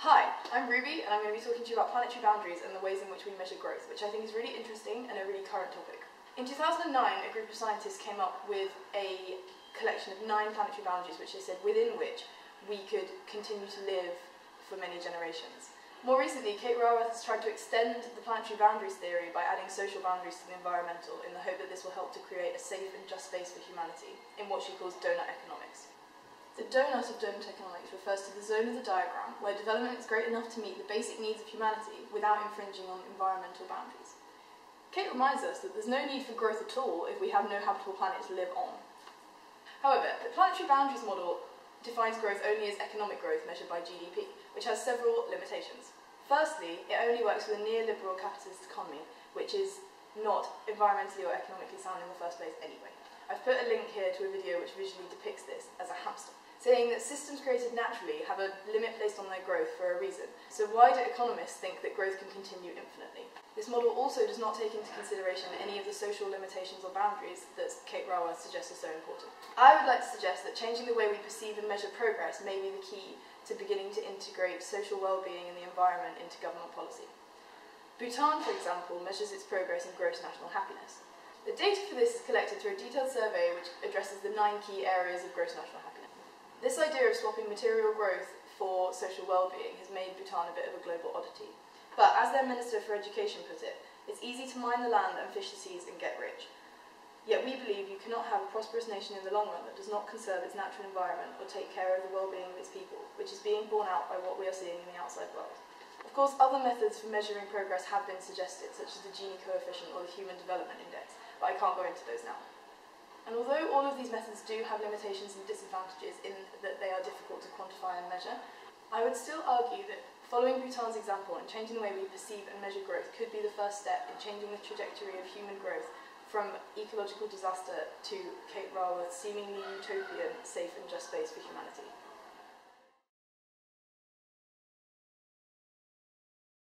Hi, I'm Ruby and I'm going to be talking to you about planetary boundaries and the ways in which we measure growth, which I think is really interesting and a really current topic. In 2009, a group of scientists came up with a collection of 9 planetary boundaries which they said within which we could continue to live for many generations. More recently, Kate Raworth has tried to extend the planetary boundaries theory by adding social boundaries to the environmental in the hope that this will help to create a safe and just space for humanity in what she calls donut economics. The donut of donut economics refers to the zone of the diagram where development is great enough to meet the basic needs of humanity without infringing on environmental boundaries. Kate reminds us that there's no need for growth at all if we have no habitable planet to live on. However, the planetary boundaries model defines growth only as economic growth measured by GDP, which has several limitations. Firstly, it only works with a neoliberal capitalist economy, which is not environmentally or economically sound in the first place anyway. I've put a link here to a video which visually depicts this as a hamster, saying that systems created naturally have a limit placed on their growth for a reason. So why do economists think that growth can continue infinitely? This model also does not take into consideration any of the social limitations or boundaries that Kate Raworth suggests are so important. I would like to suggest that changing the way we perceive and measure progress may be the key to beginning to integrate social well-being and the environment into government policy. Bhutan, for example, measures its progress in gross national happiness. The data for this is collected through a detailed survey which addresses the 9 key areas of gross national happiness. This idea of swapping material growth for social well-being has made Bhutan a bit of a global oddity. But as their Minister for Education put it, it's easy to mine the land and fish the seas and get rich. Yet we believe you cannot have a prosperous nation in the long run that does not conserve its natural environment or take care of the well-being of its people, which is being borne out by what we are seeing in the outside world. Of course, other methods for measuring progress have been suggested, such as the Gini coefficient or the Human Development Index, but I can't go into those now. And although all of these methods do have limitations and disadvantages in that they are difficult to quantify and measure, I would still argue that following Bhutan's example and changing the way we perceive and measure growth could be the first step in changing the trajectory of human growth from ecological disaster to Kate Raworth's seemingly utopian, safe and just space for humanity.